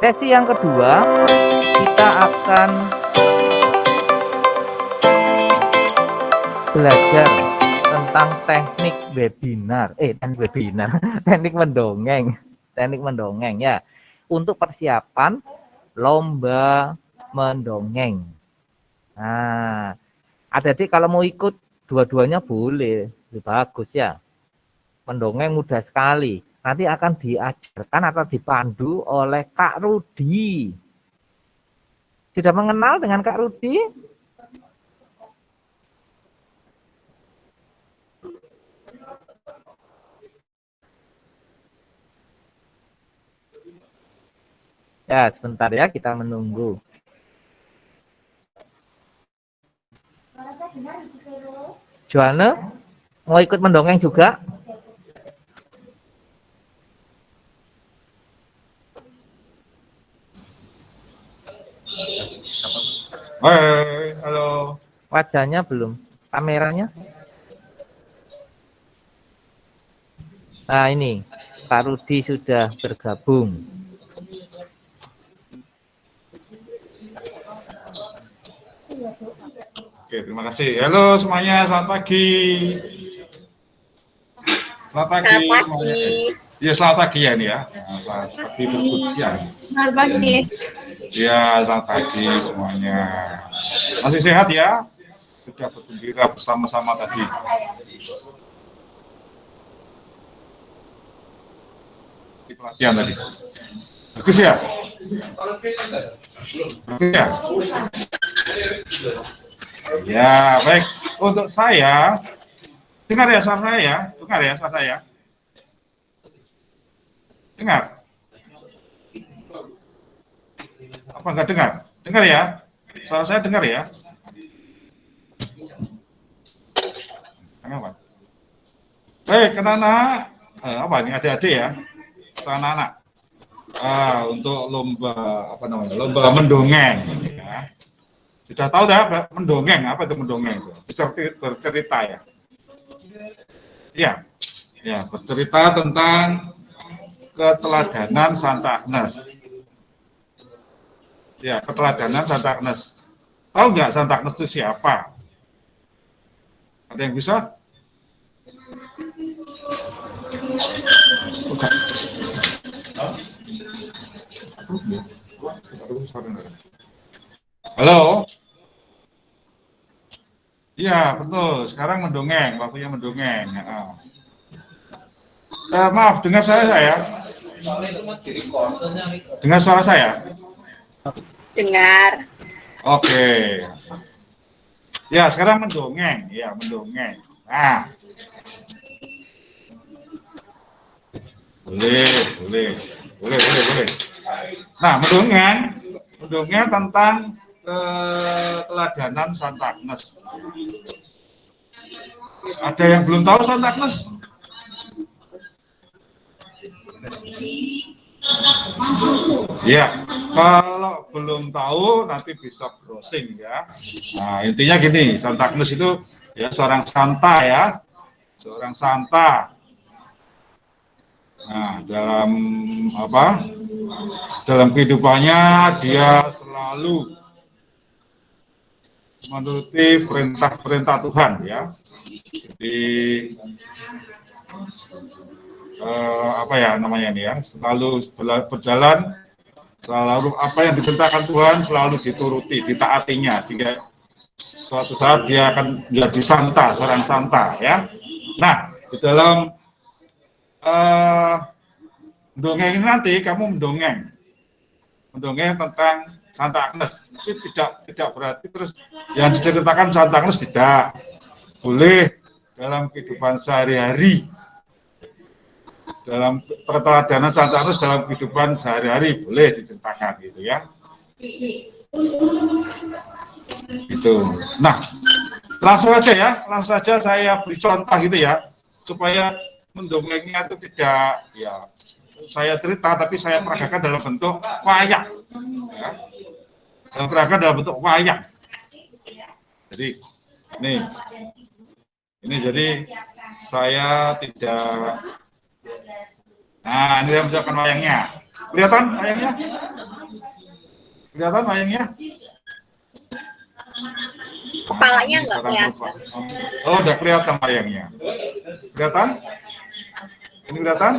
Sesi yang kedua, kita akan belajar tentang teknik webinar, teknik mendongeng ya, untuk persiapan lomba mendongeng. Nah, adik-adik kalau mau ikut dua-duanya boleh, bagus ya. Mendongeng mudah sekali. Nanti akan diajarkan atau dipandu oleh Kak Rudi. Sudah mengenal dengan Kak Rudi? Ya, sebentar ya, kita menunggu. Joanne, mau ikut mendongeng juga? Hai, halo. Wajahnya belum, kameranya. Nah ini, Kak Rudi sudah bergabung. Oke, terima kasih. Halo semuanya, selamat pagi. Selamat pagi. Selamat pagi. Ya, selamat pagi ya ini ya. Selamat pagi bersut siang. Selamat pagi. Ya, selamat pagi semuanya. Masih sehat ya? Sudah bergembira bersama-sama tadi. Di pelatihan tadi. Bagus ya? Bagus ya? Ya, baik. Untuk saya, dengar ya suara saya ya? Dengar ya suara saya? Dengar? Apa enggak dengar? Dengar ya? Suara saya dengar ya? Kenapa? Baik, anak-anak, apa ini adik-adik ya? Anak-anak. Untuk lomba apa namanya? Lomba mendongeng ya. Sudah tahu dah mendongeng, apa itu mendongeng itu? Bercerita ya. Iya. Ya, bercerita tentang keteladanan Santa Agnes. Ya, keteladanan Santa Agnes. Tahu nggak Santa Agnes itu siapa? Ada yang bisa? Bukan. Halo? Iya, betul. Sekarang mendongeng, waktunya mendongeng. Maaf, dengar saya? Dengar suara saya? Dengar. Oke. Ya, sekarang mendongeng. Ya, mendongeng. Nah. Boleh. Nah, mendongeng tentang keteladanan Santa Agnes. Ada yang belum tahu Santa Agnes? Ya, kalau belum tahu nanti bisa browsing ya. Nah, intinya gini, Santa Agnes itu ya seorang santa ya, seorang santa. Nah, dalam kehidupannya dia selalu menuruti perintah-perintah Tuhan ya. Jadi apa ya namanya ini ya, selalu berjalan, selalu apa yang diperintahkan Tuhan selalu dituruti, ditaatinya, sehingga suatu saat dia akan menjadi santa, seorang santa ya. Nah, di dalam mendongeng ini nanti kamu mendongeng tentang Santa Agnes, tapi tidak berarti terus yang diceritakan Santa Agnes tidak boleh dalam kehidupan sehari-hari, dalam perteladanan Santa Agnes dalam kehidupan sehari-hari boleh diceritakan gitu ya. Gitu. Nah, langsung saja saya beri contoh gitu ya, supaya mendongengnya itu tidak ya saya cerita tapi saya peragakan dalam bentuk wayang ya. Dalam bentuk wayang. Jadi ini jadi saya tidak. Nah, ini saya misalkan wayangnya. Kelihatan wayangnya? Kelihatan wayangnya? Kepalanya nggak kelihatan. Oh, udah kelihatan wayangnya. Kelihatan? Ini kelihatan?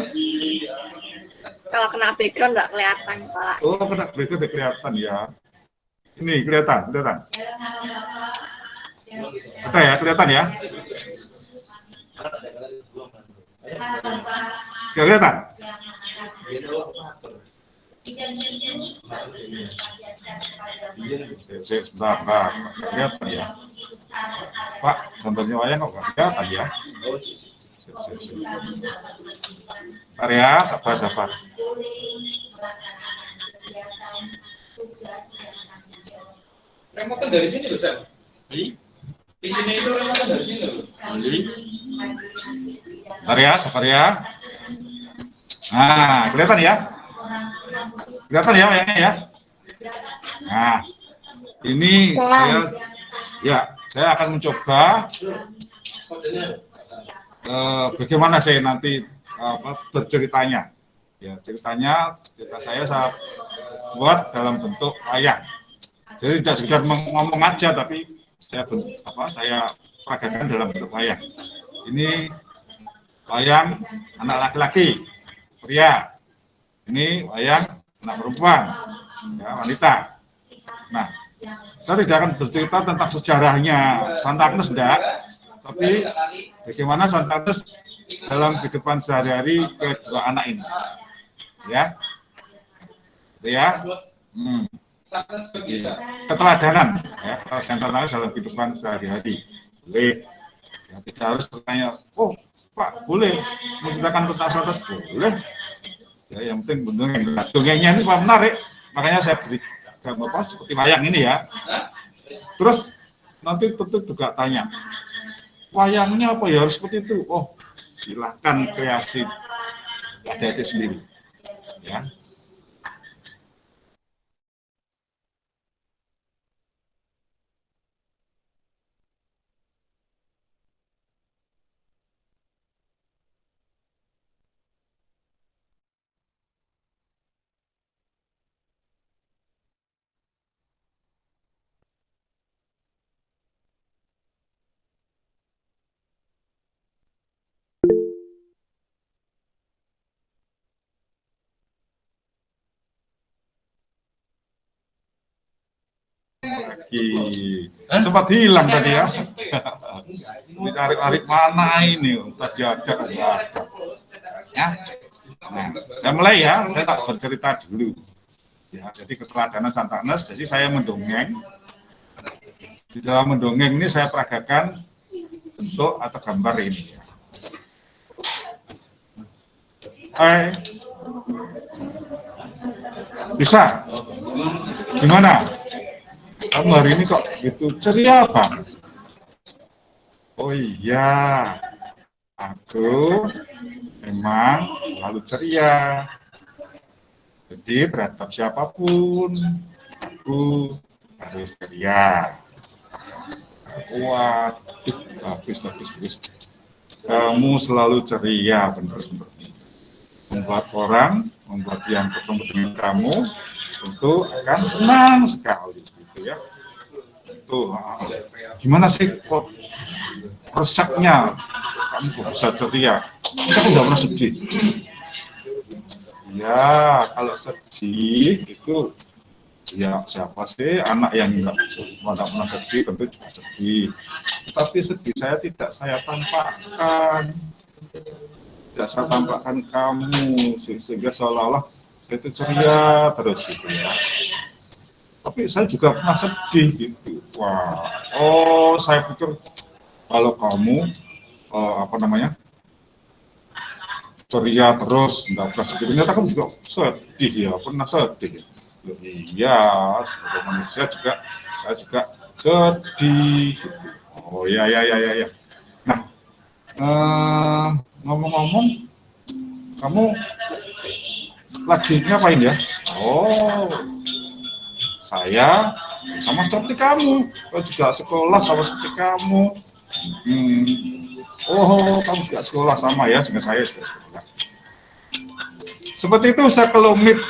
Kalau kena background nggak kelihatan kepalanya. Oh, kena berikut udah kelihatan ya. Ini kelihatan, kelihatan. Betul ya, kelihatan ya? Gak kelihatan? Sebentar, Pak. Gak kelihatan ya? Pak, gambarnya wayang kok gak kelihatan ya? Bentar ya, sabar. Remote dari sini loh, Sam. Di sini itu remote dari sini loh. Bentar ya, sabar ya. Nah, kelihatan ya? Kelihatan ya wayangnya ya? Nah, ini saya akan mencoba bagaimana saya nanti berceritanya. Ya, cerita saya buat dalam bentuk wayang. Jadi tidak sekedar ngomong aja, tapi saya peragakan dalam bentuk wayang. Ini wayang anak laki-laki, pria. Ini wayang anak perempuan, ya, wanita. Nah, saya tidak akan bercerita tentang sejarahnya Santa Agnes, enggak, tapi bagaimana Santa Agnes dalam kehidupan sehari-hari kedua anak ini, ya, ya, keteladanan, ya, Santa Agnes dalam kehidupan sehari-hari, boleh, ya, tidak harus bertanya, oh Pak, boleh menceritakan tentang Santa Agnes, boleh. Ya, yang penting dongengnya ini sangat menarik, makanya saya beri gambar seperti wayang ini ya. Terus nanti tentu juga tanya, wayangnya apa ya harus seperti itu? Oh, silahkan kreasi adik-adik sendiri, ya. Sempat hilang tadi ya. Ditarik-tarik mana ini? Tadi ada, ya. Nah, saya mulai ya. Saya tak bercerita dulu. Ya, jadi keteladanan Santa Agnes. Jadi saya mendongeng. Di dalam mendongeng ini saya peragakan bentuk atau gambar ini. Hai. Bisa? Gimana? Kamu hari ini kok gitu ceria, Bang? Oh iya, aku memang selalu ceria. Jadi berhadap siapapun, aku harus ceria. Waduh, bagus. Kamu selalu ceria, bener-bener. Membuat yang ketemu dengan kamu, tentu akan senang sekali. Ya, tuh gimana sih kok resepnya kamu kok bisa ceria? Saya nggak pernah sedih. Ya, kalau sedih itu ya siapa sih anak yang nggak pernah sedih, tentu juga sedih. Tapi sedih saya tidak saya tampakkan, kamu sehingga seolah-olah saya itu ceria terus gitu ya. Tapi saya juga pernah sedih gitu. Wah, oh saya pikir kalau kamu ceria terus nggak pernah sedih. Ternyata kamu juga sedih ya, pernah sedih. Iya, sebagai manusia juga saya juga sedih. Gitu. Oh ya. Nah, ngomong-ngomong, kamu lagi ngapain ya? Oh. Saya sama seperti kamu, saya juga sekolah sama seperti kamu. Oh, kamu juga sekolah sama ya, dengan saya juga sekolah. Seperti itu psikolomit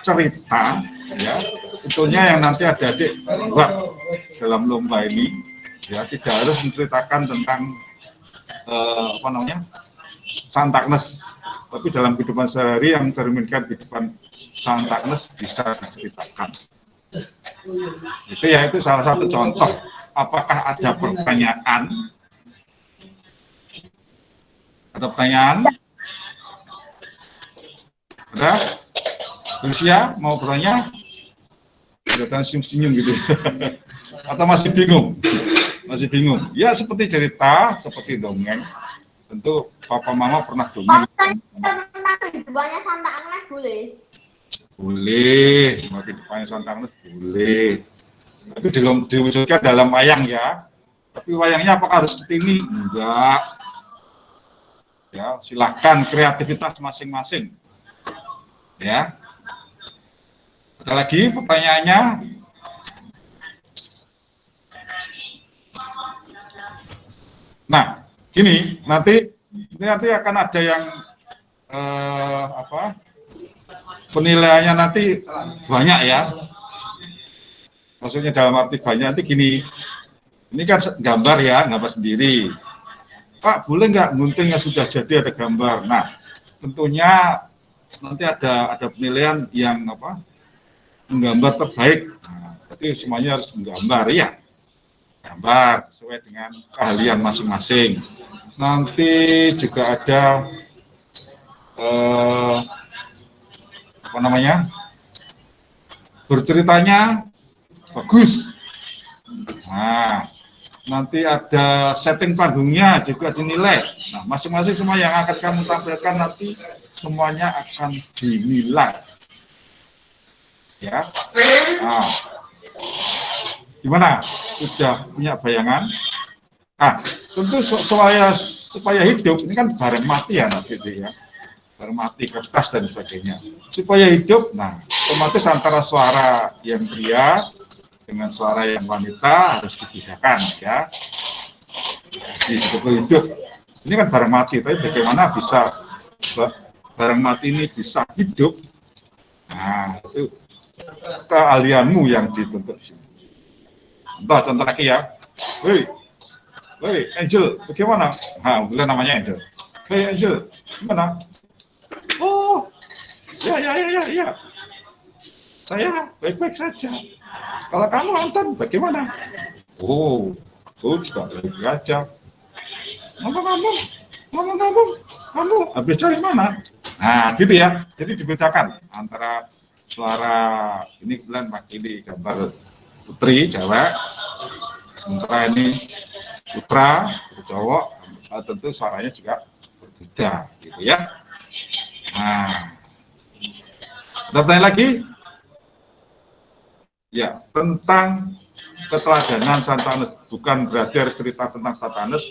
cerita, ya, tentunya yang nanti adik-adik buat dalam lomba ini, ya, tidak harus menceritakan tentang Santa Agnes, tapi dalam kehidupan sehari yang mencerminkan kehidupan Santa Agnes bisa diceritakan. Itu ya, itu salah satu contoh. Apakah ada pertanyaan? Ada pertanyaan? Ada? Lucia mau bertanya? Kelihatan senyum-senyum gitu. Atau masih bingung? Masih bingung? Ya seperti cerita, seperti dongeng. Tentu papa mama pernah dongeng. Tentang kehidupannya Santa Agnes boleh? Boleh, mau kehidupannya Santa Agnes boleh. Tapi diwujudkan dalam wayang ya. Tapi wayangnya apakah harus seperti ini? Enggak. Ya, silahkan kreativitas masing-masing. Ya. Ada lagi pertanyaannya? Nah, gini, nanti akan ada yang penilaiannya nanti banyak ya. Maksudnya dalam arti banyak itu gini. Ini kan gambar ya, gambar sendiri. Pak, boleh nggak gunting yang sudah jadi ada gambar? Nah, tentunya nanti ada penilaian yang menggambar terbaik. Nah, berarti semuanya harus menggambar ya. Gambar sesuai dengan keahlian masing-masing. Nanti juga ada berceritanya bagus. Nah, nanti ada setting panggungnya juga dinilai. Nah, masing-masing semua yang akan kamu tampilkan nanti semuanya akan dinilai. Ya. Nah, gimana? Sudah punya bayangan? Nah, tentu supaya hidup ini kan bareng mati ya nanti ya. Bareng mati, kertas dan sebagainya. Supaya hidup, nah, otomatis antara suara yang pria dengan suara yang wanita harus dibedakan ya. Di hidup. Ini kan barang mati, tapi bagaimana bisa barang mati ini bisa hidup? Nah, itu keahlianmu yang dituntut di sini. Contoh lagi ya. Hei, Angel, bagaimana? Nah, boleh namanya Angel. Hei Angel, gimana? Oh, ya. Saya baik-baik saja. Kalau kamu Anton, bagaimana? Oh, juga baik aja. Kamu habis cari mana? Nah, gitu ya. Jadi dibedakan antara suara ini kebetulan mewakili gambar putri Jawa, sementara ini putra cowok, tentu suaranya juga berbeda, gitu ya. Nah, ada pertanyaan lagi? Ya, tentang keteladanan Santa Agnes, bukan berarti harus cerita tentang Santa Agnes,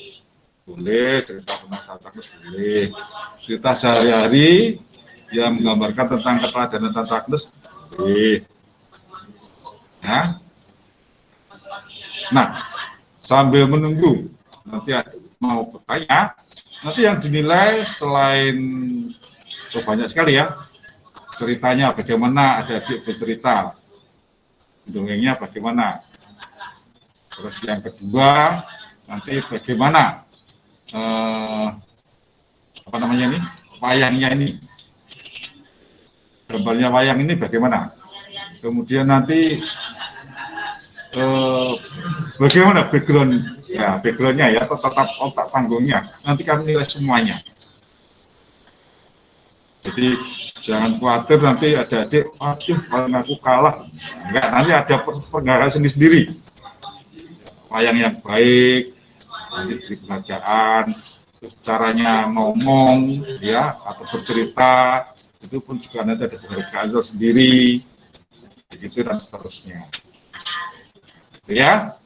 boleh, cerita tentang Santa Agnes boleh, cerita sehari-hari yang menggambarkan tentang keteladanan Santa Agnes boleh. Ya. Nah, sambil menunggu nanti mau bertanya, nanti yang dinilai selain banyak sekali ya, ceritanya bagaimana, ada adik bercerita, dongengnya bagaimana. Terus yang kedua nanti bagaimana wayangnya ini, gambarnya wayang ini bagaimana. Kemudian nanti bagaimana backgroundnya ya, tetap otak panggungnya. Nanti kami nilai semuanya. Jadi jangan khawatir nanti ada adik, paling aku kalah. Enggak, nanti ada penghargaan sendiri. Wayang yang baik, nanti beri penghargaan, terus caranya ngomong, ya, atau bercerita, itu pun juga nanti ada penghargaan sendiri, begitu dan seterusnya. Ya,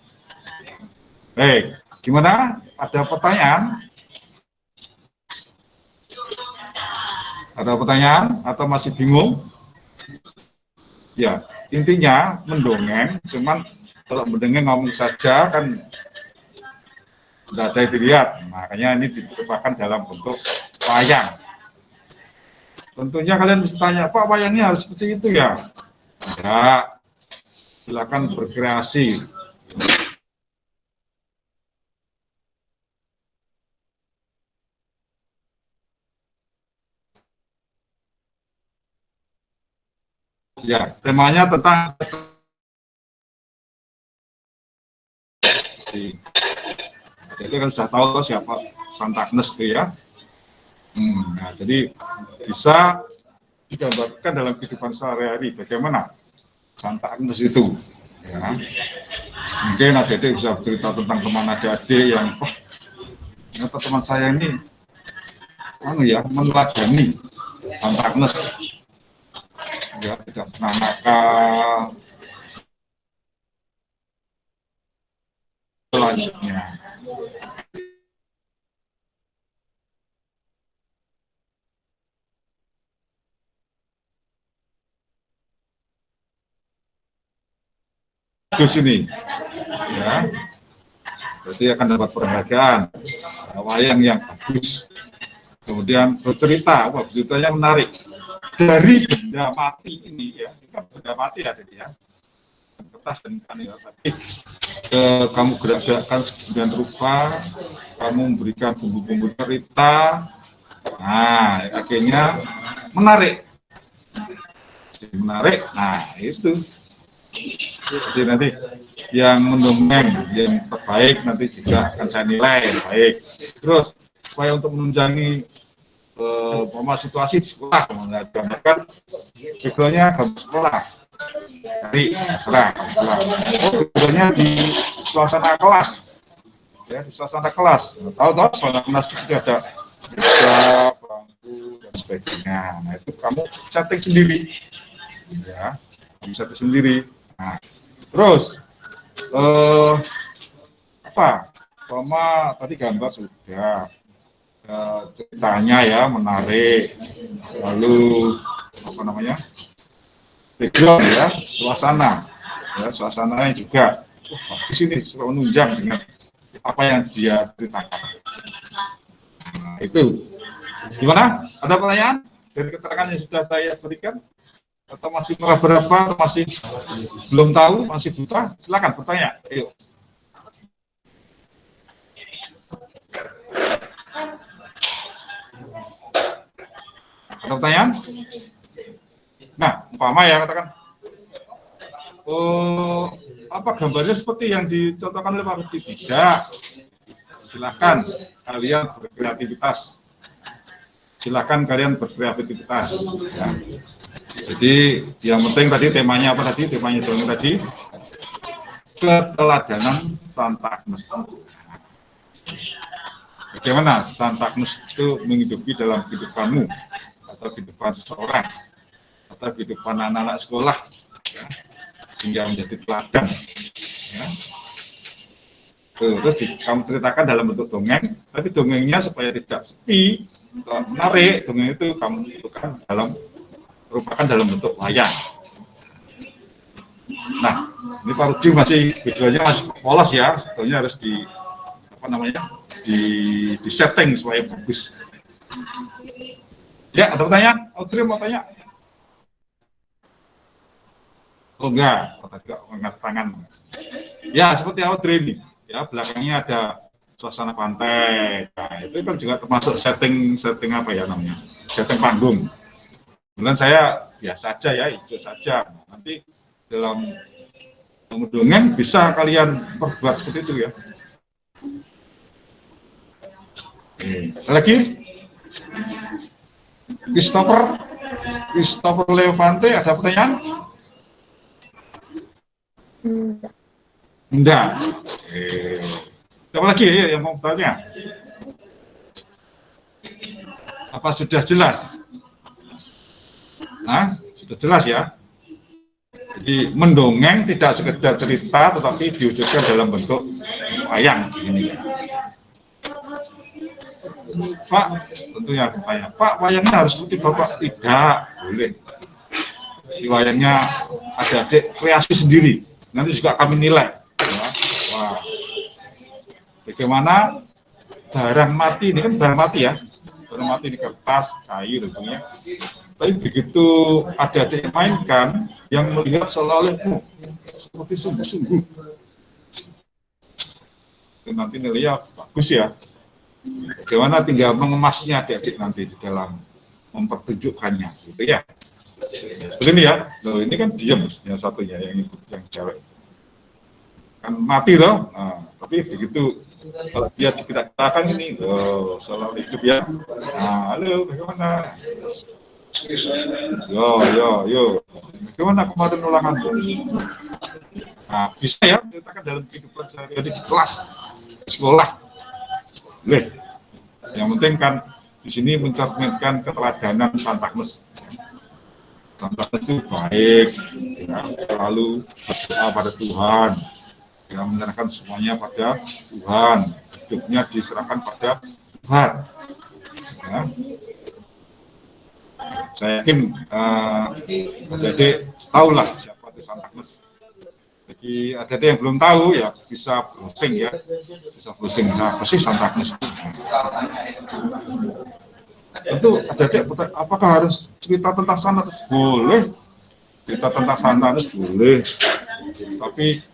baik. Gimana? Ada pertanyaan? Ada pertanyaan atau masih bingung? Ya, intinya mendongeng, cuman kalau mendongeng ngomong saja kan tidak ada yang dilihat. Makanya ini diterjemahkan dalam bentuk wayang. Tentunya kalian bisa tanya, Pak, wayangnya harus seperti itu ya? Enggak, silakan berkreasi. Ya, temanya tentang jadi kan sudah tahu siapa Santa Agnes itu ya. Nah, jadi bisa digambarkan dalam kehidupan sehari-hari bagaimana Santa Agnes itu. Ya. Mungkin adik-adik bisa bercerita tentang teman adik-adik yang, oh, ternyata teman saya ini, meneladani Santa Agnes. Ya, tidak pernah nakal, selanjutnya. Bagus ini, ya, berarti akan dapat penghargaan, wayang yang bagus, kemudian bercerita, wah ceritanya menarik dari benda mati ini ya, ini kan benda mati ya, jadi ya, kertas dan ikan ya, tadi kamu gerak-gerakkan sedemikian rupa, kamu memberikan bumbu-bumbu cerita, nah akhirnya menarik, nah itu. Jadi nanti yang mendongeng yang terbaik nanti juga akan saya nilai baik. Terus supaya untuk menunjangi situasi di sekolah, menggambarkan backgroundnya gambar sekolah, dari sekolah. Backgroundnya di suasana kelas, ya di suasana kelas. Tahu-tahu suasana kelas itu ada meja, bangku dan sebagainya. Nah itu kamu setting sendiri, ya, kamu setting sendiri. Nah, terus tadi gambar sudah, ceritanya ya menarik, lalu background ya, suasananya juga di sini selalu menunjang dengan apa yang dia ceritakan. Nah, itu gimana? Ada pertanyaan dari keterangan yang sudah saya berikan? Atau masih meraba-raba, atau masih belum tahu, masih buta? Silakan bertanya. Ayo. Ada pertanyaan? Nah, umpama ya katakan, apa gambarnya seperti yang dicontohkan oleh Pak Rudi? Tidak. Silakan kalian berkreativitas. Silakan kalian berkreativitas. Ya. Jadi yang penting tadi temanya apa tadi? Temanya dongeng tadi, keteladanan Santa Agnes. Bagaimana Santa Agnes itu menghidupi dalam kehidupanmu, atau kehidupan seseorang, atau kehidupan anak-anak sekolah, ya, sehingga menjadi teladan. Ya. Terus kamu ceritakan dalam bentuk dongeng, tapi dongengnya supaya tidak sepi, menarik. Dongeng itu kamu lakukan merupakan dalam bentuk wayang. Nah, ini Pak Rudi masih videonya masih polos ya, sebetulnya harus di setting supaya bagus. Ya, ada pertanyaan? Audrey mau tanya? Oh enggak, tidak angkat tangan. Ya, seperti Audrey ini, ya belakangnya ada suasana pantai. Nah, itu kan juga termasuk setting apa ya namanya? Setting panggung. Kemudian saya biasa saja ya, hijau saja. Nanti dalam mendongeng bisa kalian perbuat seperti itu ya. Lagi? Christopher Levante, ada pertanyaan? Enggak. Siapa lagi ya yang mau bertanya? Apa sudah jelas? Nah, sudah jelas ya. Jadi mendongeng tidak sekedar cerita, tetapi diwujudkan dalam bentuk wayang. Ini. Pak, tentunya bertanya, Pak, wayangnya harus seperti Bapak? Tidak, boleh. Di wayangnya adik-adik kreasi sendiri. Nanti juga kami nilai. Ya. Wah, bagaimana barang mati ini kan barang mati ya, barang mati di kertas, kayu tentunya. Tapi begitu adik-adik mainkan, yang melihat seolah-olah seperti sungguh-sungguh. Nanti nilainya bagus ya. Bagaimana tinggal mengemasnya adik-adik nanti di dalam mempertunjukkannya, gitu ya. Seperti ini ya. Loh, ini kan diam yang satunya, yang ikut yang cewek. Kan mati toh. Nah, tapi begitu kalau dia kita-kitakan ini, seolah hidup ya. Nah, halo, bagaimana? Yo. Bagaimana kemarin ulangan? Nah, bisa ya, ceritakan dalam kehidupan sehari-hari di kelas, di sekolah. Boleh. Yang penting kan di sini mencerminkan keteladanan Santa Agnes. Santa Agnes itu baik, ya, selalu berdoa pada Tuhan, ya, menyerahkan semuanya pada Tuhan, hidupnya diserahkan pada Tuhan. Ya. Saya yakin adik-adik tahulah siapa itu Santa Agnes. Jadi adik-adik yang belum tahu ya bisa browsing ya, bisa browsing. Nah, apa sih Santa Agnes? Tentu adik-adik, apakah harus cerita tentang Santa Agnes? Boleh, cerita tentang Santa Agnes boleh, tapi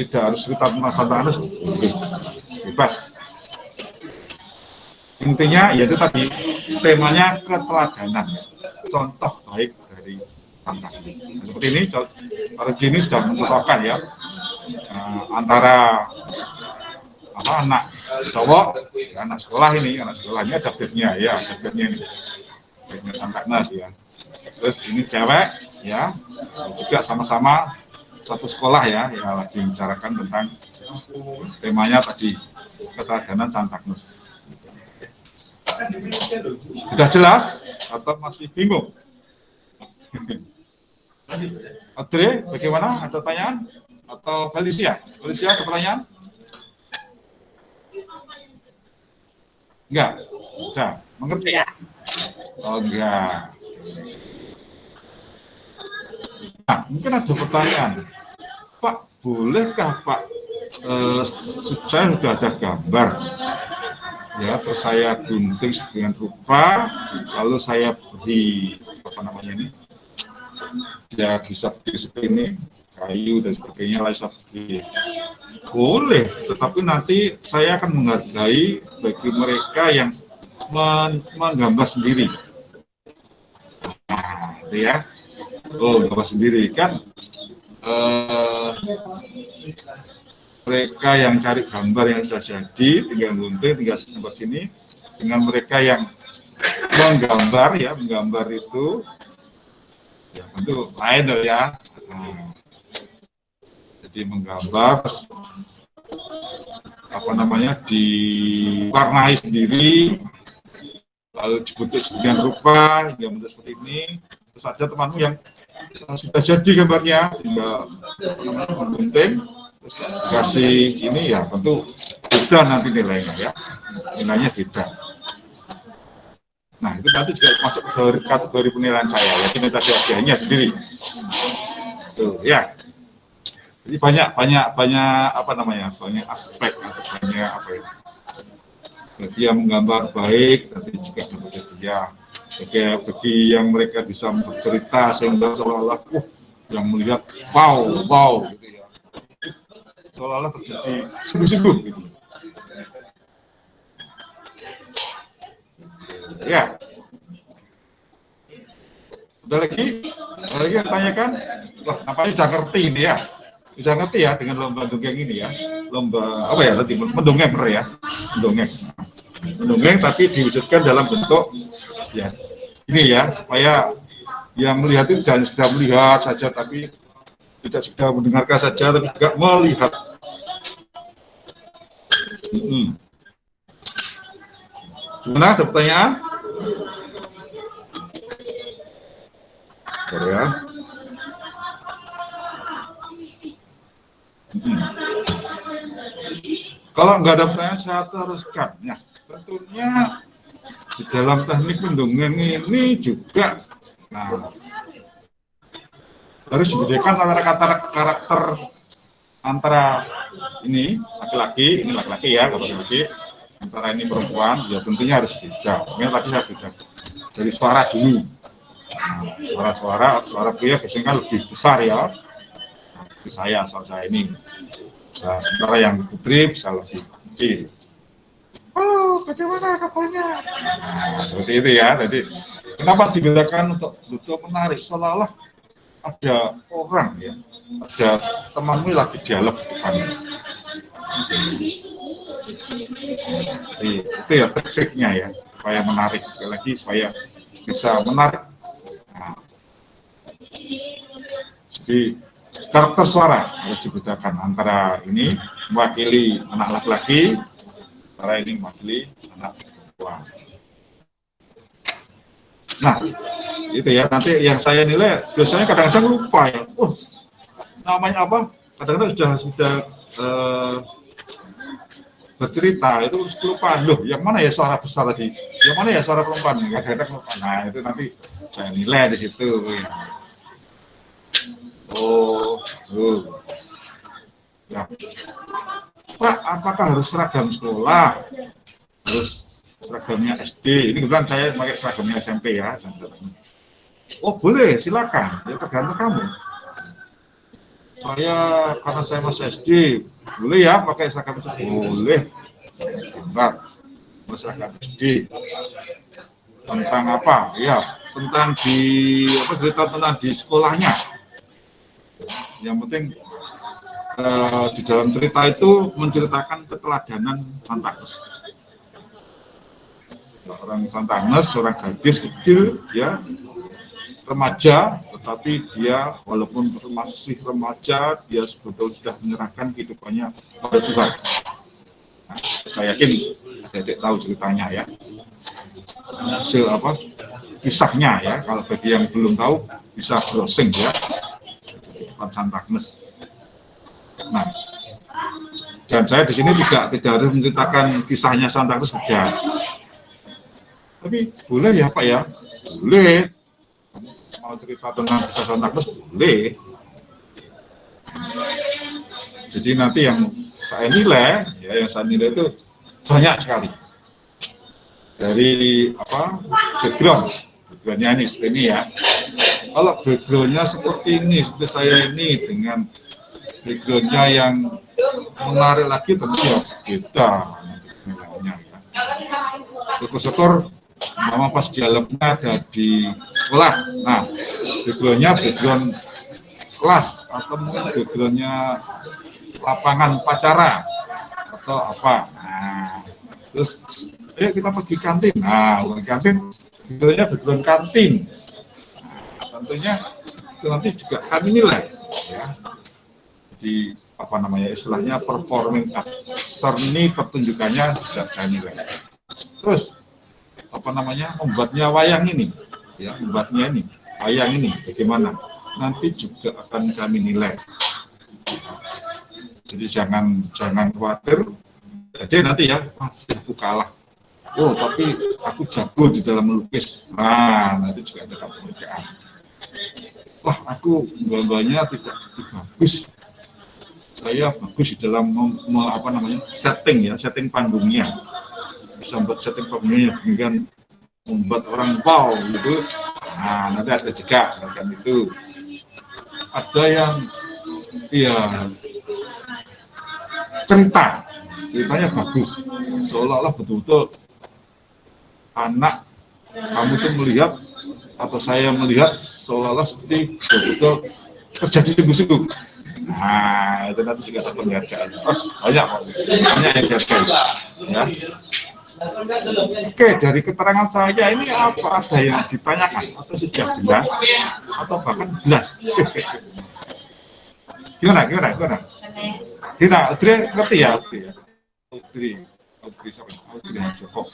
tidak harus cerita tentang Santa Agnes boleh, bebas. Intinya yaitu tadi temanya keteladanan, contoh baik dari Santa Agnes. Nah, seperti ini, hari ini sudah mencontohkan ya antara anak cowok, ya, anak sekolah ini ada bednya ya, ada bednya ini, bednya Santa Agnes ya. Terus ini cewek ya, juga sama-sama satu sekolah ya, yang lagi membicarakan tentang temanya tadi keteladanan Santa Agnes. Sudah jelas atau masih bingung? Audrey, bagaimana? Ada pertanyaan? Atau Felicia? Felicia, ada pertanyaan? Enggak? Sudah? Mengerti? Oh, enggak. Nah, mungkin ada pertanyaan. Pak, bolehkah Pak, saya sudah ada gambar, ya, terus saya gunting dengan rupa, lalu saya beri, apa namanya ini, ya bisa seperti ini, kayu dan sebagainya, lalu saya beri. Boleh, tetapi nanti saya akan menghargai bagi mereka yang menggambar sendiri. Nah, itu ya. Oh, gambar sendiri kan. Mereka yang cari gambar yang sudah jadi, tinggal gunting, tinggal gambar sini. Dengan mereka yang menggambar ya, menggambar itu, ya tentu lain loh ya. Nah, jadi menggambar, apa namanya, diwarnai sendiri, lalu dibentuk sebagian rupa hingga bentuk seperti ini. Terus ada temanmu yang sudah jadi gambarnya, tinggal menggunting, terus kasih ini ya, tentu beda nanti nilainya ya, nilainya beda. Nah, itu nanti juga masuk ke kategori penilaian saya, ya ini tadi hadiahnya sendiri. Tuh ya. Jadi banyak apa namanya, banyak aspek atau banyak apa ya. Bagi yang menggambar baik, nanti juga dapat hadiah. Bagi yang mereka bisa bercerita sehingga seolah-olah yang melihat wow gitu ya, seolah-olah terjadi sungguh-sungguh gitu ya. Ada lagi yang tanyakan? Wah, nampaknya sudah ngerti ini ya, sudah ngerti ya dengan lomba dongeng ini ya, lomba apa ya, nanti mendongeng ya, mendongeng tapi diwujudkan dalam bentuk ya ini ya, supaya yang melihat itu jangan sekedar melihat saja, tapi tidak sekedar mendengarkan saja, tapi juga melihat. Gimana, ada pertanyaan? Ya. Kalau nggak ada pertanyaan, saya teruskan. Ya, tentunya di dalam teknik mendongeng ini juga, nah, harus dibedakan antara karakter antara ini laki-laki ya, laki-laki, antara ini perempuan, ya tentunya harus beda. Ini tadi saya beda dari suara dulu. Suara pria biasanya kan lebih besar ya. Nah, soal saya ini. Sementara yang putri bisa lebih kecil. Oh, bagaimana kabarnya? Nah, seperti itu ya. Jadi, kenapa dibedakan untuk menarik? Seolah-olah ada orang ya, ada temanmu lagi dialog di depannya. Jadi, itu ya tekniknya ya, supaya menarik. Sekali lagi, supaya bisa menarik. Nah, jadi, karakter suara harus dibedakan antara ini mewakili anak laki-laki, antara ini mewakili anak perempuan. Nah, itu ya. Nanti yang saya nilai biasanya kadang-kadang lupa ya. Namanya apa? Kadang-kadang sudah bercerita itu kelupaan. Loh, yang mana ya suara besar tadi? Yang mana ya suara perempuan? Kadang-kadang lupa. Nah, itu nanti saya nilai di situ. Ya. Pak, apakah harus seragam sekolah? Harus seragamnya SD? Ini kebetulan saya pakai seragamnya SMP ya. Oh boleh, silakan. Ya tergantung kamu. Karena saya masih SD, boleh ya pakai seragam SD? Boleh. Enggak, seragam SD. Tentang apa? Ya, tentang cerita tentang di sekolahnya. Yang penting di dalam cerita itu menceritakan keteladanan Santanes. Orang Santanes, seorang gadis kecil, ya remaja, tetapi dia walaupun masih remaja, dia sebetulnya sudah menyerahkan kehidupannya pada Tuhan. Nah, saya yakin adik-adik tahu ceritanya ya. Hasil kisahnya ya. Kalau bagi yang belum tahu bisa browsing ya. Santanes. Nah, dan saya di sini tidak harus menceritakan kisahnya Santanes saja. Tapi boleh ya Pak ya? Boleh. Mau cerita tentang kisah Santanes boleh. Jadi nanti yang saya nilai itu banyak sekali. Dari backgroundnya ini seperti ini ya. Kalau backgroundnya seperti ini, seperti saya ini dengan backgroundnya yang menarik lagi tentu ya beda nilainya ya. Syukur-syukur mama pas dialognya ada di sekolah. Nah, background kelas atau mungkin backgroundnya lapangan upacara atau apa. Nah, terus ayo kita pergi kantin. Nah, kantin background kantin. Tentunya itu nanti juga kami nilai ya. Jadi istilahnya performing art, seni pertunjukannya sudah saya nilai. Terus membuatnya wayang ini ya, wayang ini bagaimana nanti juga akan kami nilai. Jadi jangan khawatir jadi nanti ya aku kalah. Oh tapi aku jago di dalam melukis. Nah nanti juga ada penghargaan. Wah, aku gambarnya tidak bagus. Saya bagus di dalam setting panggungnya. Bisa membuat setting panggungnya dengan membuat orang wow gitu. Nah, nanti ada juga kan itu. Ada yang ceritanya bagus. Seolah-olah betul-betul anak kamu tuh melihat atau saya melihat seolah-olah seperti betul-betul terjadi sungguh-sungguh. Nah, itu nanti juga ada penghargaan. Banyak yang dihargai. Ya. Oke, dari keterangan saya ini apa ada yang ditanyakan atau sudah jelas atau bahkan jelas? Gimana? Audrey ngerti ya? Audrey Joko.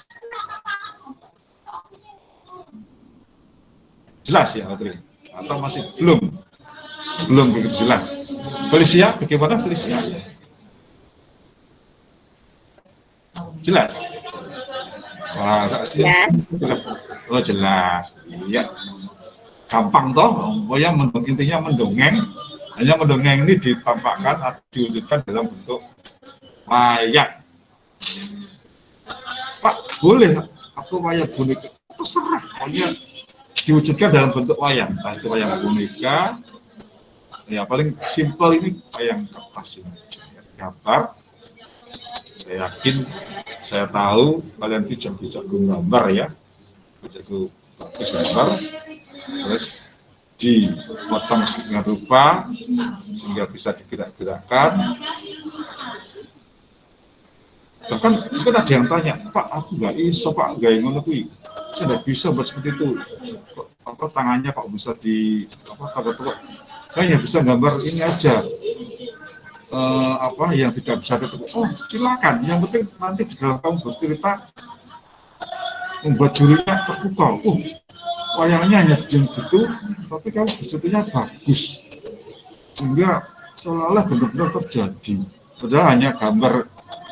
Jelas ya Audrey? Atau masih belum begitu jelas? Felicia, bagaimana Felicia? Jelas? Wah, jelas. Oh jelas, iya. Gampang toh, intinya mendongeng. Hanya mendongeng ini ditampakkan atau diwujudkan dalam bentuk wayang. Pak, boleh aku wayang boneka? Terserah, pokoknya diwujudkan dalam bentuk wayang, entah itu wayang boneka, ya paling simpel ini wayang kertas ini, gambar. Saya yakin, saya tahu kalian itu jago gambar ya, jago bagus gambar, terus dipotong sedemikian rupa sehingga bisa digerak-gerakkan. Bahkan mungkin ada yang tanya, Pak, aku nggak iso, Pak, nggak ngono kuwi. Saya nggak bisa buat seperti itu. Apa tangannya Pak bisa di apa saya hanya bisa gambar ini aja. Apa yang tidak bisa ketemu. Oh, silakan. Yang penting nanti di dalam kamu bercerita membuat jurinya terpukau. Wayangnya hanya gitu, tapi kamu berceritanya bagus. Sehingga seolah-olah benar-benar terjadi. Padahal hanya gambar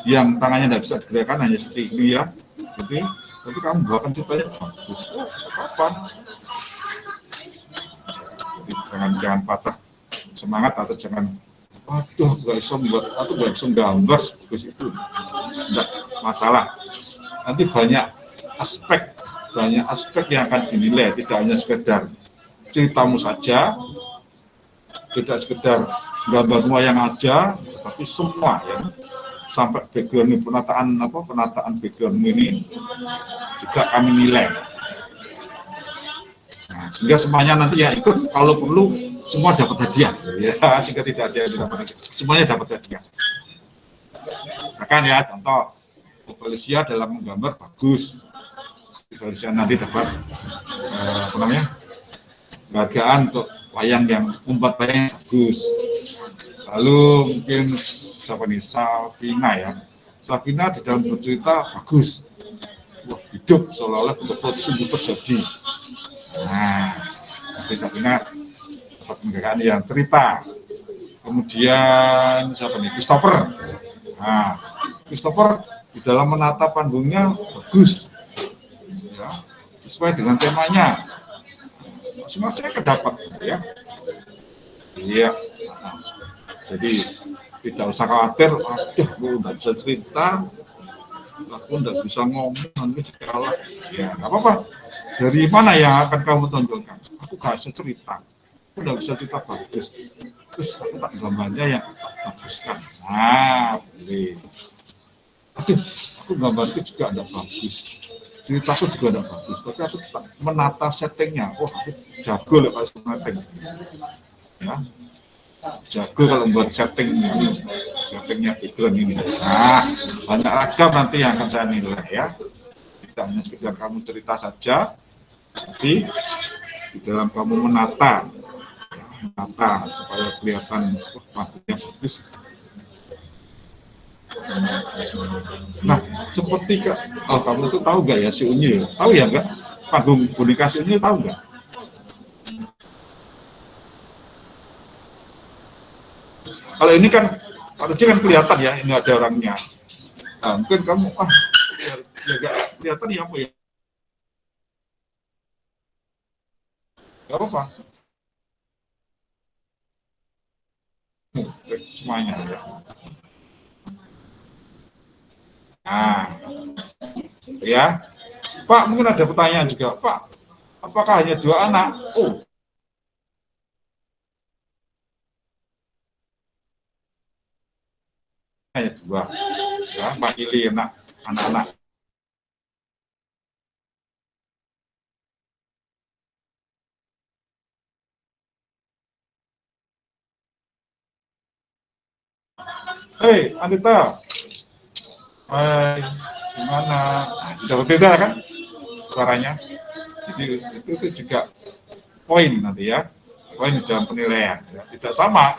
yang tangannya tidak bisa digerakkan, hanya seperti ini ya. Jadi, tapi kamu buatkan ceritanya bagus. Oh, kapan? Jadi jangan patah semangat atau jangan, aduh nggak bisa membuat atau nggak bisa gambar sebagus itu. Tidak masalah. Nanti banyak aspek yang akan dinilai, tidak hanya sekedar ceritamu saja, tidak sekedar gambar wayang aja, tapi semua ya. Sampai background penataan background ini juga kami nilai. Nah, sehingga semuanya nanti yang ikut kalau perlu semua dapat hadiah, ya, sehingga tidak ada yang dapat hadiah, semuanya dapat hadiah. Bahkan ya contoh, Felicia dalam menggambar bagus, Felicia nanti dapat penghargaan untuk wayang yang membuat wayang bagus. Lalu mungkin siapa nih, Safina ya. Safina di dalam bercerita bagus. Wah, hidup seolah-olah betul-betul sungguh terjadi. Nah, nanti Safina dapat penghargaan yang cerita. Kemudian siapa nih, Christopher. Nah, Christopher di dalam menata panggungnya bagus. Ya, sesuai dengan temanya. Masing-masing dapat ya. Iya. Nah, jadi tidak usah khawatir, aduh, aku nggak bisa cerita, aku nggak bisa ngomong, nanti kalah. Ya, nggak apa-apa. Dari mana yang akan kamu tonjolkan? Aku nggak bisa cerita, aku nggak bisa cerita bagus. Terus aku tak gambarnya yang baguskan. Nah, boleh. Aduh, aku gambarnya juga nggak bagus. Ceritaku juga nggak bagus, tapi aku tetap menata settingnya. Oh, aku jago loh kalau setting. Ya. Jago kalau membuat settingnya background ini. Nah, banyak ragam nanti yang akan saya nilai ya. Tidak hanya sekedar kamu cerita saja, tapi di dalam kamu menata supaya kelihatan panggungnya bagus. Nah, seperti kamu tuh tahu nggak ya si Unyil? Tahu ya nggak? Panggung boneka si Unyil tahu nggak? Kalau ini kan, harusnya kan kelihatan ya, ini ada orangnya. Nah, mungkin kamu, ya nggak kelihatan ya apa ya? Nggak apa-apa. Semuanya. Nah, ya. Pak, mungkin ada pertanyaan juga. Pak, apakah hanya 2 anak? Oh, hanya 2. Ya, pilih anak-anak. Hei, Anita. Hai, gimana? Nah, sudah berbeda kan suaranya? Jadi itu juga poin nanti ya. Poin dalam penilaian. Ya. Tidak sama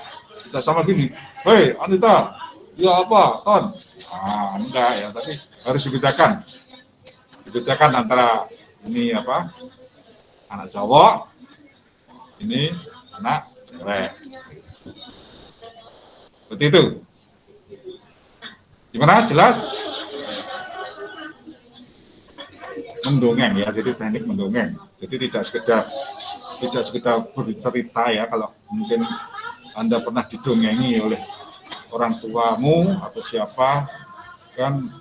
gini. Hei, Anita. Ya apa, Ton? Nah, enggak ya, tapi harus dibedakan. Dibedakan antara ini apa? Anak cowok, ini anak cewek. Seperti itu. Gimana? Jelas? Mendongeng ya, jadi teknik mendongeng. Jadi tidak sekedar bercerita ya, kalau mungkin Anda pernah didongengi oleh orang tuamu atau siapa, kan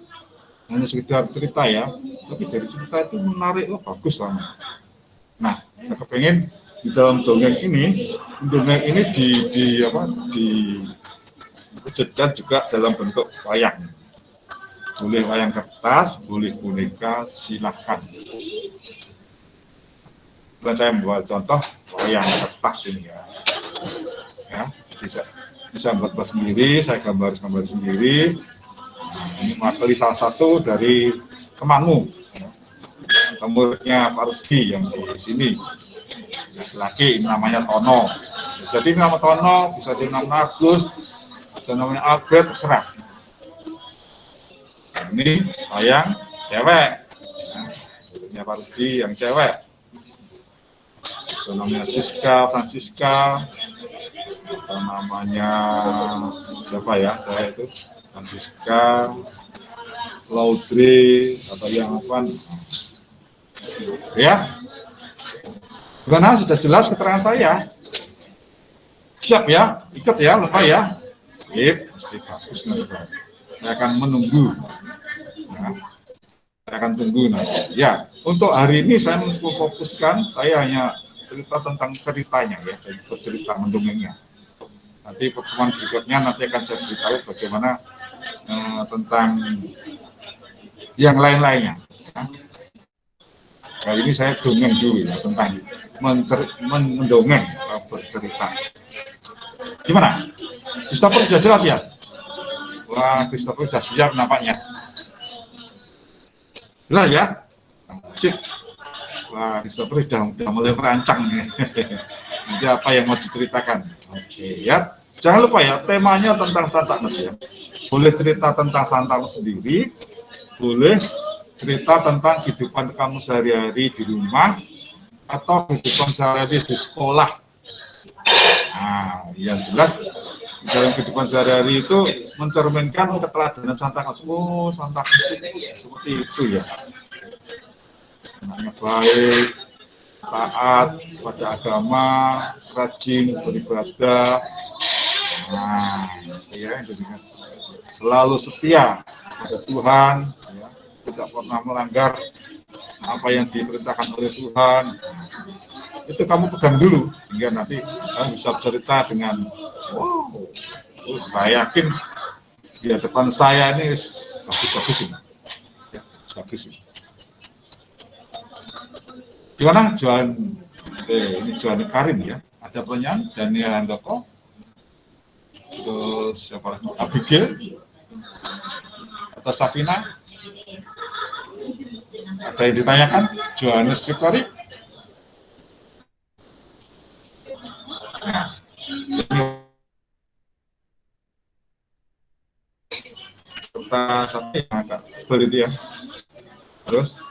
hanya sekedar cerita ya, tapi dari cerita itu menarik, bagus lah. Nah, saya kepengen di dalam dongeng ini diwujudkan juga dalam bentuk wayang. Boleh wayang kertas, boleh boneka, silahkan. Dan saya membuat contoh wayang kertas ini ya, bisa buat sendiri, saya gambar sendiri. Nah, ini materi salah satu dari Temanggung, muridnya Pak Rudi yang di sini, laki-laki namanya Tono. Jadi nama Tono bisa dinamakan Agus, bisa namanya Albert, terserah. Nah, ini wayang cewek, muridnya Pak Rudi yang cewek. Bisa namanya Siska, Francisca, atau namanya siapa ya, saya itu Francisca, Laudre, atau yang apa ya. Gimana, sudah jelas keterangan saya? Siap ya, ikut ya, lupa ya. Sip, pasti bagus nanti. Saya akan menunggu. Nah, saya akan tunggu nanti. Ya, untuk hari ini saya memfokuskan, saya hanya cerita tentang ceritanya ya, bercerita mendongengnya. Nanti pertemuan berikutnya nanti akan saya beritahu bagaimana tentang yang lain-lainnya. Nah, kali ini saya dongeng dulu ya, tentang mendongeng bercerita. Gimana? Christopher sudah jelas ya? Wah, Christopher sudah siap nampaknya. Jelas ya? Sip. Wah, Christopher sudah mulai merancang nih. Nanti apa yang mau diceritakan? Oke ya. Jangan lupa ya, temanya tentang Santaknes ya. Boleh cerita tentang Santaknes sendiri, boleh cerita tentang kehidupan kamu sehari-hari di rumah, atau kehidupan sehari-hari di sekolah. Nah, yang jelas dalam kehidupan sehari-hari itu mencerminkan keteladanan Santaknes. Oh, Santaknes itu seperti itu ya. Anaknya baik, taat pada agama, rajin beribadah. Nah, ya, selalu setia pada Tuhan, ya, tidak pernah melanggar apa yang diperintahkan oleh Tuhan. Itu kamu pegang dulu, sehingga nanti kamu bisa cerita dengan, wow, saya yakin di depan saya ini bagus-bagus ini. Ya, bagus ini. Gimana, Johan? Ini Johan Karim ya. Ada pertanyaan? Daniel Handoko. Terus siapa lagi? Abigail. Atau Safina? Ada yang ditanyakan? Johannes Victory? Nah, ini serta satu yang agak berat ya. Terus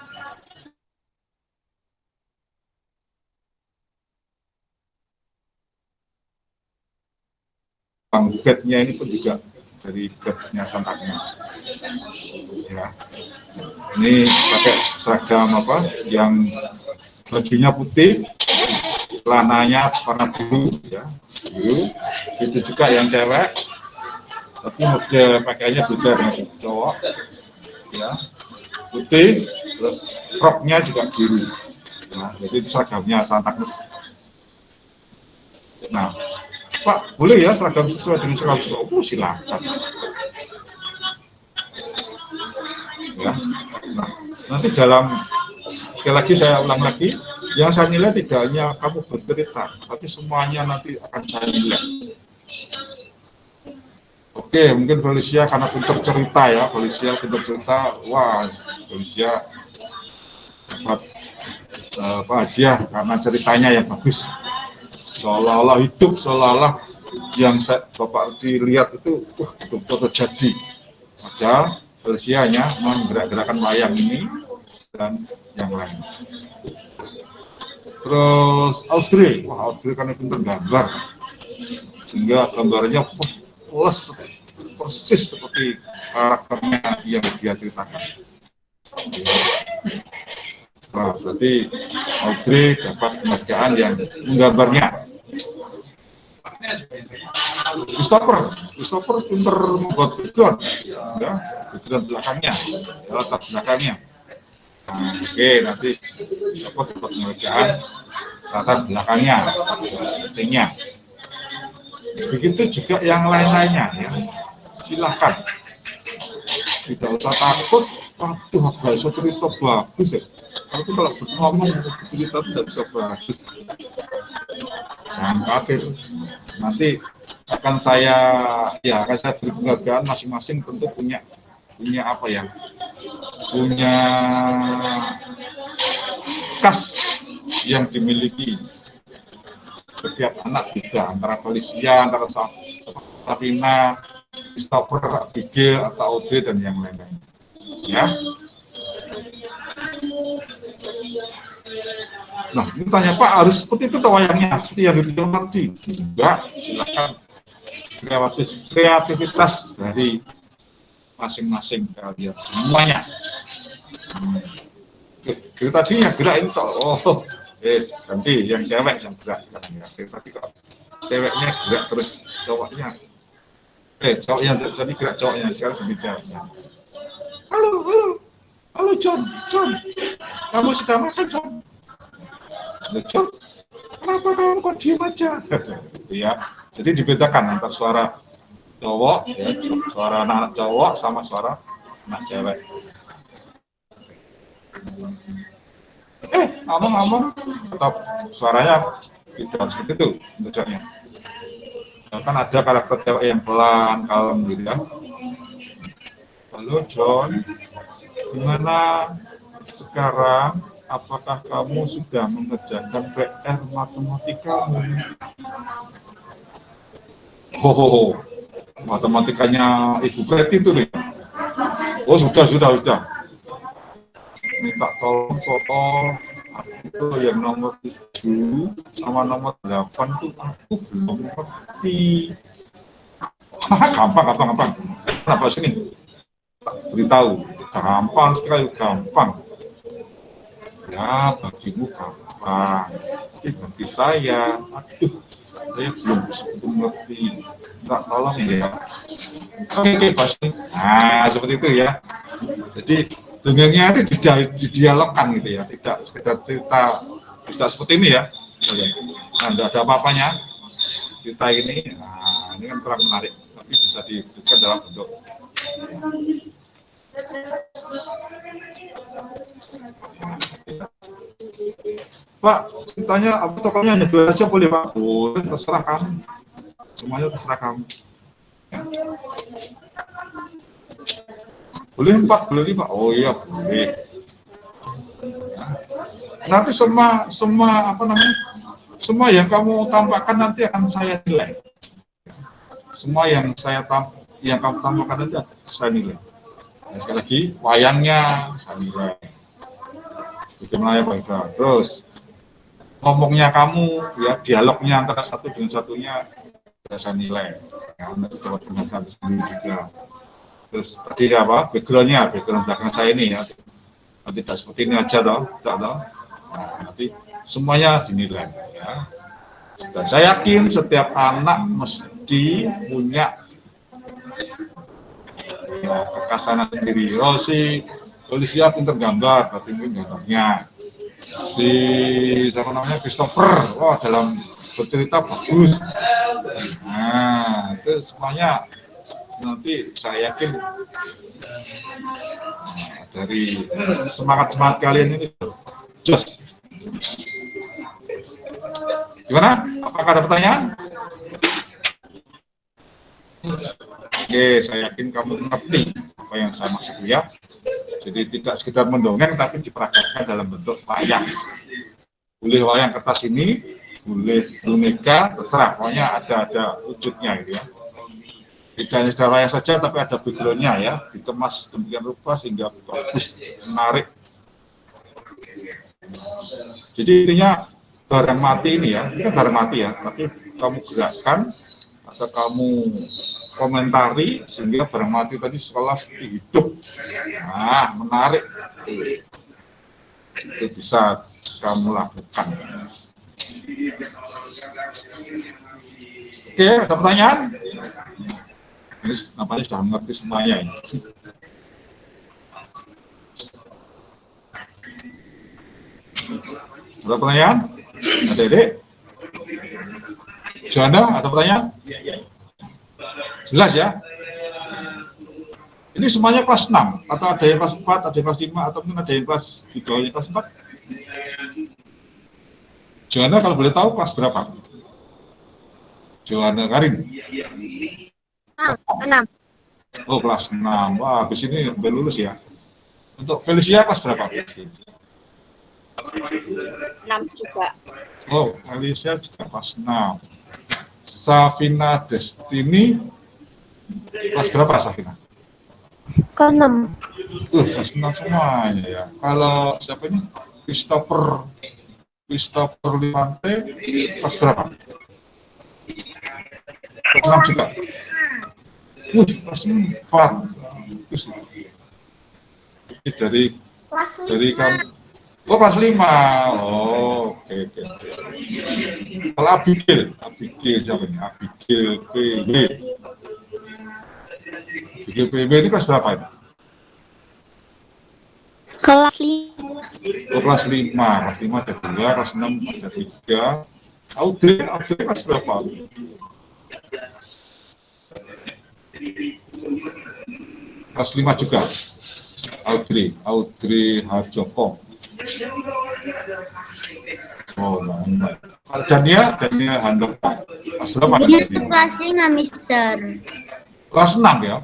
bednya ini pun juga dari bednya Santaknes. Ya, ini pakai seragam apa? Yang bajunya putih, celananya warna biru, ya, biru. Itu juga yang cewek, tapi model pakaiannya beda dengan cowok, ya, putih, terus roknya juga biru. Nah, jadi itu seragamnya Santaknes. Nah, Pak, boleh ya seragam sesuai dengan seragam sekolah? Oh, silakan. Ya. Nah, nanti sekali lagi saya ulang lagi, yang saya nilai tidak hanya kamu bercerita, tapi semuanya nanti akan saya nilai. Oke, mungkin Felicia karena pintar cerita ya, Felicia pintar cerita, wah, Felicia dapat hadiah karena ceritanya yang bagus. Seolah-olah hidup, seolah-olah yang Bapak dilihat itu, betul-betul terjadi. Padahal Felicia hanya menggerak-gerakan wayang ini dan yang lain. Terus Audrey, wah Audrey kan pintar gambar, sehingga gambarnya persis seperti karakternya yang dia ceritakan. Nah, berarti Audrey dapat penghargaan yang menggambarnya. Christopher pintar membuat background, ya, background belakangnya, latar belakangnya. Nah, oke, nanti siapa dapat penghargaan latar belakangnya, pentingnya. Begitu juga yang lain-lainnya ya. Silahkan. Tidak usah takut. Waduh, gak bisa cerita bagus ya. Kalau ngomong cerita itu tidak bisa bagus. Jangan kaget. Nanti akan saya beri penghargaan masing-masing tentu punya apa ya? Punya khas yang dimiliki setiap anak juga, antara Felicia, antara Safina, Christopher, Abigail, atau Audrey dan yang lain-lain. Ya. Nah, ini tanya Pak, harus seperti itu wayangnya, seperti yang dibilang tadi. Enggak, silakan kreativitas dari masing-masing kalian semuanya. Itu tadi yang gerak itu, ganti yang cewek yang gerak sekarang ya. Tapi kok ceweknya gerak terus cowoknya, cowoknya tadi gerak cowoknya sekarang ganti ceweknya. Halo John, kamu sudah makan John? John, kenapa kamu kok diem aja? Ya, jadi dibedakan antara suara cowok, ya, suara anak cowok sama suara anak cewek. Ngomong-ngomong, tetap suaranya tidak seperti itu bentuknya. Kan ada karakter cewek yang pelan, kalem gitu ya. Halo John, gimana sekarang? Apakah kamu sudah mengerjakan PR matematikamu? Matematikanya Ibu Preti itu nih. Oh sudah. Minta tolong soal itu yang nomor 7 sama nomor 8 itu aku belum ngerti. Gampang. Kenapa sini? Beritahu, gampang sekali, gampang. Ya, bagimu gampang. Tapi bagi saya, saya belum ngerti. Enggak, tolong ya. Oke, pasti. Nah, seperti itu ya. Jadi dongengnya itu didialogkan gitu ya, tidak sekedar cerita, tidak seperti ini ya. Nah, tidak ada apa-apanya cerita ini. Nah, ini kan kurang menarik, tapi bisa diwujudkan dalam bentuk. Pak, ceritanya apa tokohnya hanya 2 aja boleh Pak? Boleh, terserah kamu. Semuanya terserah kamu. Ya. Boleh 4, boleh 5. Oh iya, boleh. Ya. Nanti semua yang kamu tampakkan nanti akan saya nilai. Semua yang kamu tampakkan nanti akan saya nilai. Dan sekali lagi, wayangnya saya nilai. Bagaimana ya Pak? Terus ngomongnya kamu, ya dialognya antara satu dengan satunya saya nilai. Ya, nanti dapat penghargaan sendiri juga. Terus tadi apa? Background belakang saya ini ya. Nanti tidak seperti ini aja toh, tidak toh. Nah, nanti semuanya dinilai ya. Dan saya yakin setiap anak mesti punya kekasanan sendiri. Oh si Felicia pinter gambar, berarti gambarnya. Si siapa namanya Christopher, dalam bercerita bagus. Nah, itu semuanya nanti saya yakin dari semangat kalian ini jos. Gimana? Apakah ada pertanyaan? Oke, saya yakin kamu mengerti apa yang saya maksud ya. Jadi tidak sekedar mendongeng, tapi diperagakan dalam bentuk wayang. Boleh wayang kertas ini, boleh boneka, terserah. Pokoknya ada wujudnya gitu ya. Tidak hanya sekedar wayang saja, tapi ada background-nya ya. Dikemas demikian rupa sehingga bagus, menarik. Jadi intinya barang mati ini ya, ini kan barang mati ya, tapi kamu gerakkan atau kamu komentari sehingga barang mati tadi seolah seperti hidup. Nah, menarik. Itu bisa kamu lakukan. Oke, ada pertanyaan? Ini nampaknya sudah mengerti semuanya ini. Ada pertanyaan? Adik-adik? Joanna, ada pertanyaan? Jelas ya? Ini semuanya kelas 6, atau ada yang kelas 4, ada yang kelas 5, atau mungkin ada yang kelas di bawahnya kelas 4? Joanna kalau boleh tahu kelas berapa? Joanna Karin? 6. Oh, kelas 6. Wah, habis ini udah lulus ya. Untuk Felicia kelas berapa? 6 juga. Oh, Felicia juga kelas 6. Safina Destini kelas berapa, Safina? Kelas 6. Kelas 6 semuanya ya. Kalau siapa ini? Christopher Limante kelas berapa? Kelas 6 juga. Kelas 4. Ini dari kamu. Oh, kelas 5. Oh, oke. Kalau Abigail siapa ini? Abigail PB ini kelas berapa ini? Kelas 5. Oh, kelas 5 ada 2, kelas 6 ada 3. Audrey kelas berapa? Kelas 5 juga. Audrey Harjoko. Oh, nah. Dania Handoko. Kelas berapa? Dia kelas 5, Mister. Kelas 6 ya?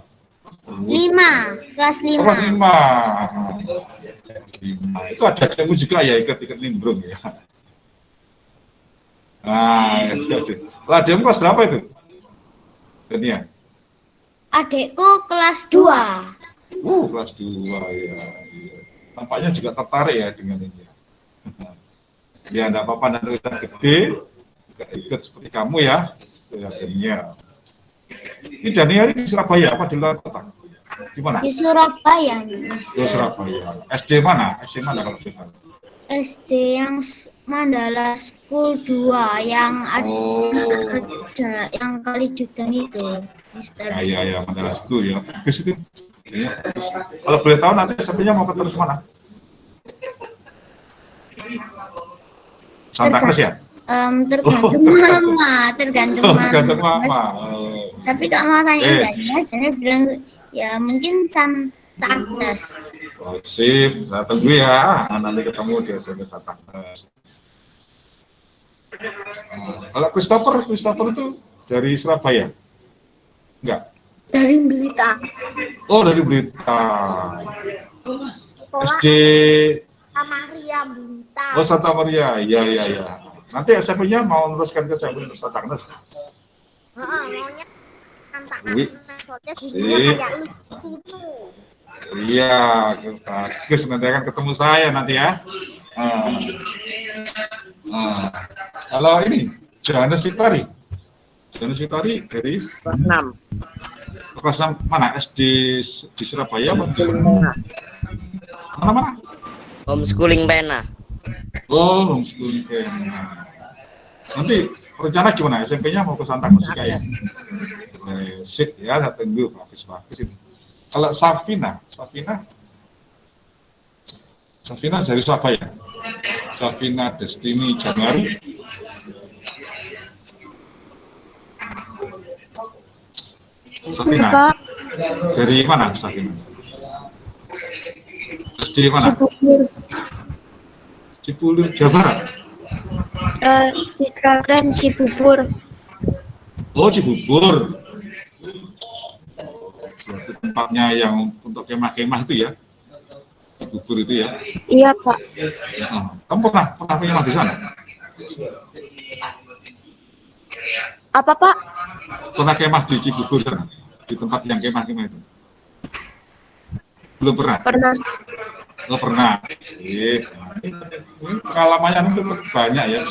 5, kelas 5. Kelas 5. Itu ada kamu juga ya, ikut nimbrung ya. Nah, ya sudah. Lah, dia kelas berapa itu? Dania? Adikku kelas 2. Kelas 2 ya. Tampaknya juga tertarik ya dengan ini. Ya, enggak apa-apa, nanti kita gede, juga ikut seperti kamu ya. Dania. Ini Dania di Surabaya apa di luar kota? Gimana? Di Surabaya, Mister. Di Surabaya. SD mana? kalau kita? SD yang Mandala School 2 yang ada yang Kalijudan itu, Mister. Ya, Mandala School ya. Bagus itu. Ya, bagus. Kalau boleh tahu nanti SMP-nya mau terus mana? Santa Cruz ya? Tergantung mama. Tapi kalau mau tanya Dania bilang ya mungkin Santa Cruz. Oh, sip, saya tunggu ya. Nanti ketemu di SMP Santa Cruz. Kalau Christopher itu dari Surabaya? Enggak? Dari Blitar. Oh, dari Blitar. SD Maria Blitar. Oh, Santa Maria. Iya. Nanti SMP-nya mau meneruskan ke SMP Santa Cruz. Maunya Santa Wih. Cruz. Soalnya gurunya kayak lucu. Iya, bagus. Nanti akan ketemu saya nanti ya. Kalau ini, Johannes Fitari dari Kelas 6. kelas 6 mana? SD di Surabaya apa? Mana? Homeschooling pena. Oh, homeschooling pena. Nanti rencana gimana? SMP-nya mau ke Santa Cruz juga ya? Sip ya, saya tunggu. Bagus ini. Kalau Safina dari Surabaya. Safina Destini Januari. Safina. Dari mana Safina? SD mana? Cibubur, Jawa Barat. Citragan Cibubur. Oh, Cibubur. Berarti tempatnya yang untuk kemah-kemah itu ya? Cibubur itu ya? Iya, Pak. Kamu pernah kemah di sana? Apa, Pak? Pernah kemah di Cibubur sana? Di tempat yang kemah-kemah itu? Belum pernah? Pernah. Oh, pernah. Pengalamannya itu banyak ya,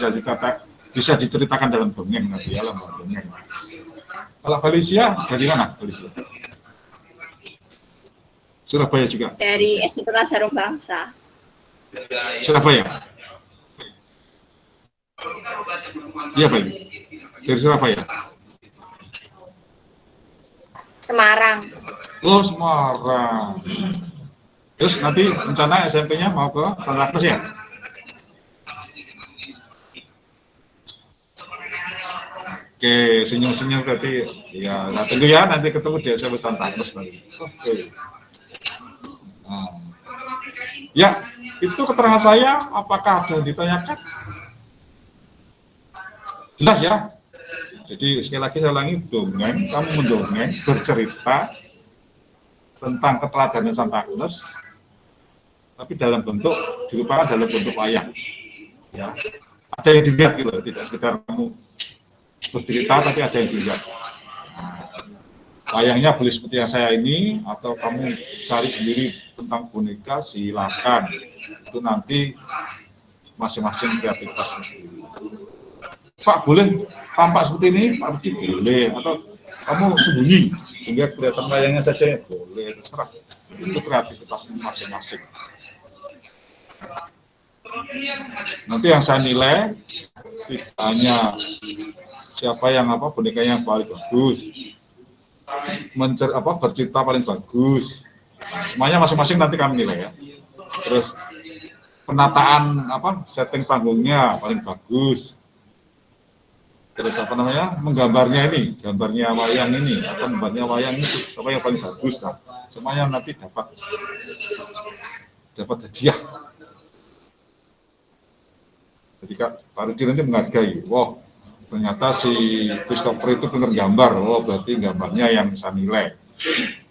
bisa diceritakan dalam dongeng nanti ya, dalam dongeng. Kalau Felicia dari mana? Felicia? Surabaya juga. Dari SD Kelas Harum Bangsa. Surabaya. Iya, Pak. Dari Surabaya. Semarang. Oh, Semarang. Terus nanti rencana SMP-nya mau ke Santa Cruz ya? Oke, senyum-senyum berarti ya. Nah, tunggu ya, nanti ketemu di SMS Santaknes lagi. Oke. Nah. Ya, itu keterangan saya. Apakah ada yang ditanyakan? Jelas ya. Jadi sekali lagi saya ulangi, dongeng, kamu mendongeng, bercerita tentang keteladanan Santaknes, tapi dalam bentuk dirupakan dalam bentuk wayang. Ya, ada yang dilihat gitu, tidak sekedar kamu bercerita tapi ada yang dilihat. Wayangnya boleh seperti yang saya ini, atau kamu cari sendiri tentang boneka, silakan. Itu nanti masing-masing kreativitasnya sendiri. Pak, boleh tampak seperti ini? Pak Budi, boleh. Atau kamu sembunyi sehingga kelihatan wayangnya saja, ya boleh, terserah. Itu kreativitas masing-masing. Nanti yang saya nilai tidak hanya siapa yang bonekanya yang paling bagus, bercerita paling bagus, semuanya masing-masing nanti kami nilai ya. Terus penataan setting panggungnya paling bagus, terus menggambarnya ini, gambarnya wayang ini atau membuatnya wayang ini siapa yang paling bagus, nah semuanya nanti dapat hadiah. Jadi Pak Rudi nanti menghargai, wah ternyata si Christopher itu pintar gambar, oh berarti gambarnya yang saya nilai.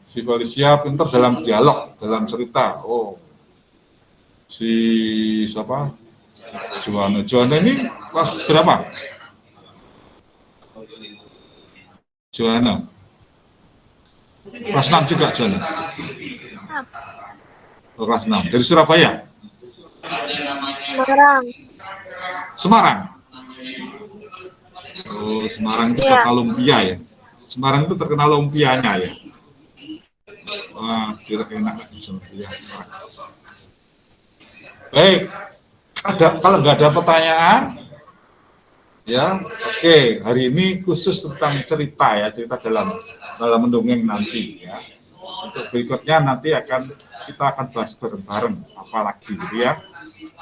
Si Felicia pintar dalam dialog, dalam cerita, oh si siapa? Joanna ini kelas berapa? Joanna. Kelas 6 juga Joanna. Oh, kelas 6. Dari Surabaya? Semarang. Oh, Semarang itu terkenal lumpia ya. Semarang itu terkenal lumpianya ya. Wah, kira enak lumpia. Baik. Kalau nggak ada pertanyaan, ya, oke. Hari ini khusus tentang cerita ya, cerita dalam mendongeng nanti ya. Untuk berikutnya nanti kita akan bahas bareng-bareng apalagi gitu ya.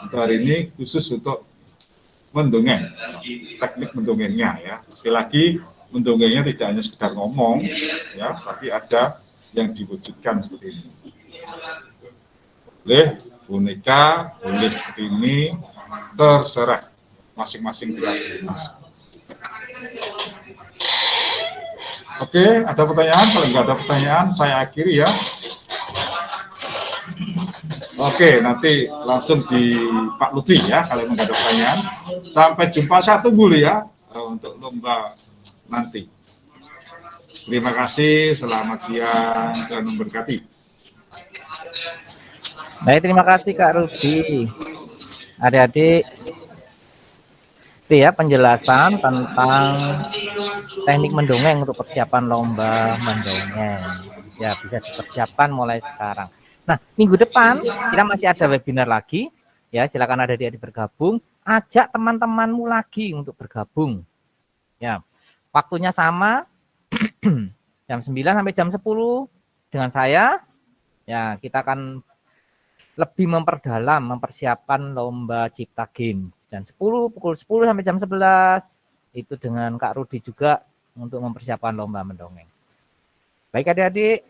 Untuk hari ini khusus untuk mendongeng, teknik mendongengnya ya. Sekali lagi, mendongengnya tidak hanya sekedar ngomong ya, tapi ada yang diwujudkan seperti ini. Boleh boneka, boleh seperti ini, terserah masing-masing kreativitas. Oke, ada pertanyaan? Kalau nggak ada pertanyaan, saya akhiri ya. Oke, nanti langsung di Pak Lutfi ya, kalau nggak ada pertanyaan. Sampai jumpa, saya tunggu ya untuk lomba nanti. Terima kasih, selamat siang, dan memberkati. Baik, terima kasih Kak Rudi. Adik-adik, itu ya penjelasan tentang teknik mendongeng untuk persiapan lomba mendongeng. Ya, bisa dipersiapkan mulai sekarang. Nah, minggu depan kita masih ada webinar lagi. Ya, silakan adik-adik bergabung. Ajak teman-temanmu lagi untuk bergabung. Ya, waktunya sama jam 9 sampai jam 10 dengan saya. Ya, kita akan lebih mempersiapkan lomba Cipta Games. Dan pukul 10 sampai jam 11 itu dengan Kak Rudi juga untuk mempersiapkan lomba mendongeng. Baik adik-adik,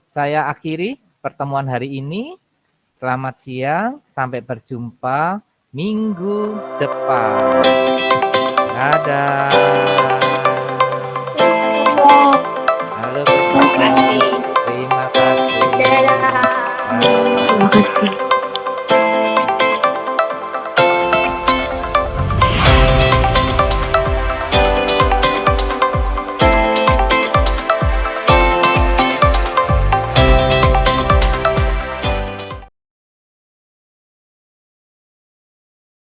saya akhiri pertemuan hari ini. Selamat siang, sampai berjumpa minggu depan. Dadah.